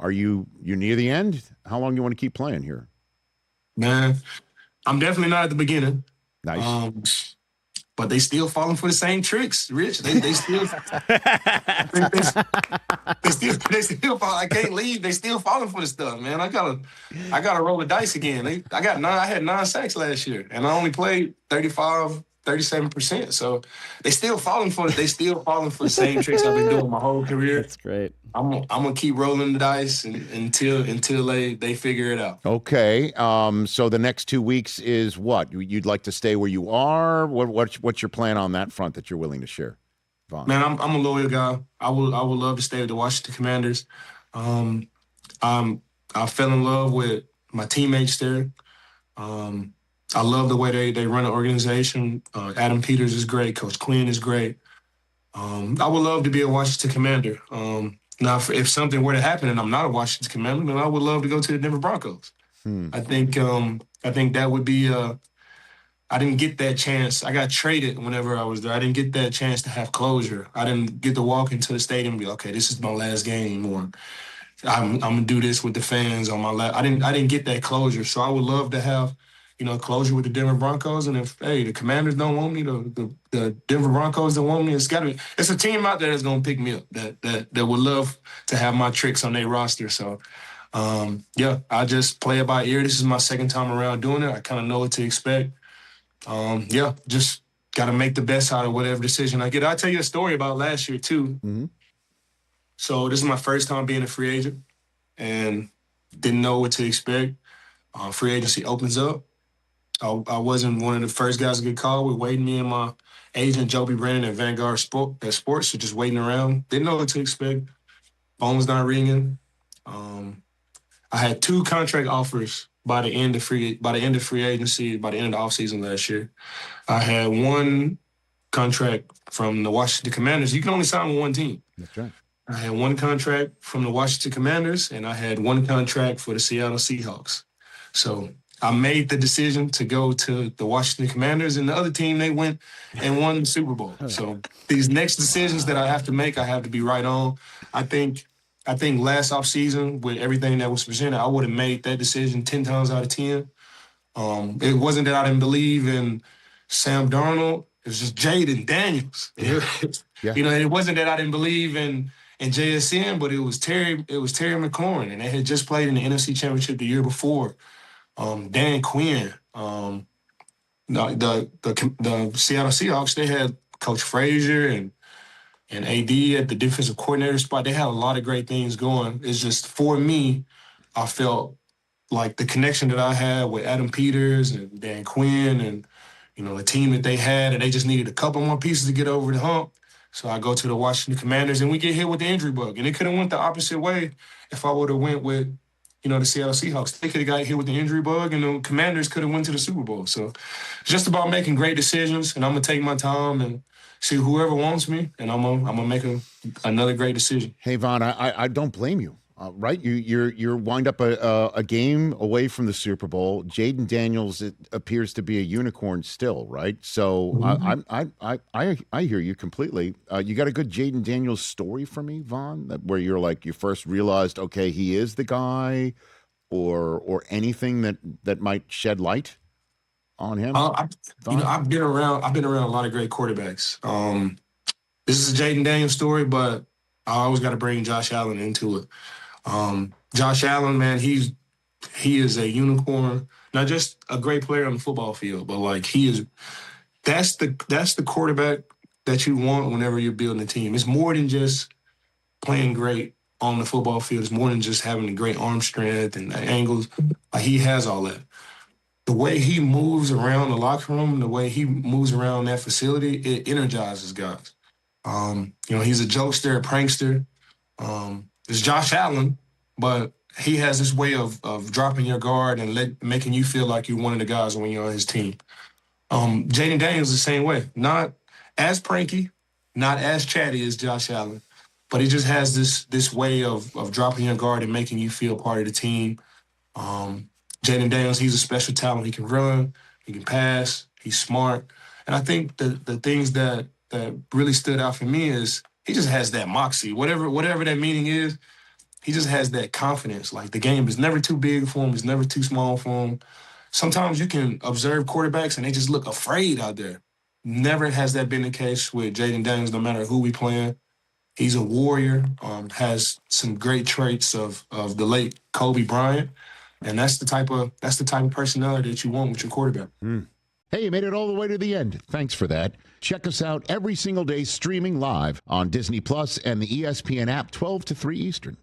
Are you near the end? How long do you want to keep playing here? Man, I'm definitely not at the beginning. Nice. But they still falling for the same tricks, Rich. They still they still fall. I can't leave. They still falling for the stuff, man. I gotta roll the dice again. I had 9 sacks last year, and I only played 37%. So they still falling for the same tricks I've been doing my whole career. That's great. I'm gonna keep rolling the dice until they figure it out. Okay. So the next 2 weeks is what? You'd like to stay where you are? What's your plan on that front that you're willing to share, Vaughn? Man, I'm a loyal guy. I would love to stay with the Washington Commanders. I fell in love with my teammates there. I love the way they run the organization. Adam Peters is great. Coach Quinn is great. I would love to be a Washington Commander. Now, if something were to happen and I'm not a Washington Commander, then I would love to go to the Denver Broncos. I think that would be. I didn't get that chance. I got traded whenever I was there. I didn't get that chance to have closure. I didn't get to walk into the stadium and be, okay, this is my last game, or I'm gonna do this with the fans on my lap. I didn't get that closure. So I would love to have, closure with the Denver Broncos. And if the Commanders don't want me, the Denver Broncos don't want me, it's a team out there that's gonna pick me up that would love to have my tricks on their roster. So I just play it by ear. This is my second time around doing it. I kind of know what to expect. Just got to make the best out of whatever decision I get. I'll tell you a story about last year, too. Mm-hmm. So this is my first time being a free agent and didn't know what to expect. Free agency opens up. I wasn't one of the first guys to get called. We're waiting, me and my agent, Joby Brandon at Vanguard Sports, so just waiting around. Didn't know what to expect. Phone's not ringing. I had 2 contract offers by the end of free agency, by the end of the offseason last year. I had 1 contract from the Washington Commanders. You can only sign with 1 team. That's right. I had 1 contract from the Washington Commanders, and I had 1 contract for the Seattle Seahawks. So I made the decision to go to the Washington Commanders, and the other team, they went and won the Super Bowl. So these next decisions that I have to make, I have to be right on. I think last offseason, with everything that was presented, I would have made that decision 10 times out of 10. It wasn't that I didn't believe in Sam Darnold. It was just Jaden Daniels. Yeah. It wasn't that I didn't believe in JSN, but it was Terry McLaurin, and they had just played in the NFC Championship the year before. Dan Quinn, the Seattle Seahawks, they had Coach Frazier and AD at the defensive coordinator spot. They had a lot of great things going. It's just, for me, I felt like the connection that I had with Adam Peters and Dan Quinn and, the team that they had, and they just needed a couple more pieces to get over the hump. So I go to the Washington Commanders, and we get hit with the injury bug. And it could have went the opposite way if I would have went with, the Seattle Seahawks. They could have got hit with the injury bug, and the Commanders could have went to the Super Bowl. So it's just about making great decisions, and I'm going to take my time and see whoever wants me, and I'm gonna make another great decision. Hey, Vaughn, I don't blame you. Right, you're wind up a game away from the Super Bowl. Jaden Daniels, it appears to be a unicorn still, right? So I hear you completely. You got a good Jaden Daniels story for me, Vaughn, where you're like, you first realized, okay, he is the guy, or anything that might shed light on him? I've been around a lot of great quarterbacks. This is a Jaden Daniels story, but I always got to bring Josh Allen into it. Josh Allen, man, he is a unicorn. Not just a great player on the football field, but like that's the quarterback that you want whenever you're building a team. It's more than just playing great on the football field. It's more than just having a great arm strength and angles. He has all that. The way he moves around the locker room, the way he moves around that facility, it energizes guys. He's a jokester, a prankster. It's Josh Allen, but he has this way of dropping your guard and making you feel like you're one of the guys when you're on his team. Jaden Daniels the same way. Not as pranky, not as chatty as Josh Allen, but he just has this way of dropping your guard and making you feel part of the team. Jaden Daniels, he's a special talent. He can run, he can pass, he's smart. And I think the things that really stood out for me is he just has that moxie. Whatever that meaning is, he just has that confidence. Like, the game is never too big for him. It's never too small for him. Sometimes you can observe quarterbacks and they just look afraid out there. Never has that been the case with Jaden Daniels, no matter who we playing. He's a warrior, has some great traits of the late Kobe Bryant. And that's the type of personality that you want with your quarterback. Hey, you made it all the way to the end. Thanks for that. Check us out every single day streaming live on Disney Plus and the ESPN app 12 to 3 Eastern.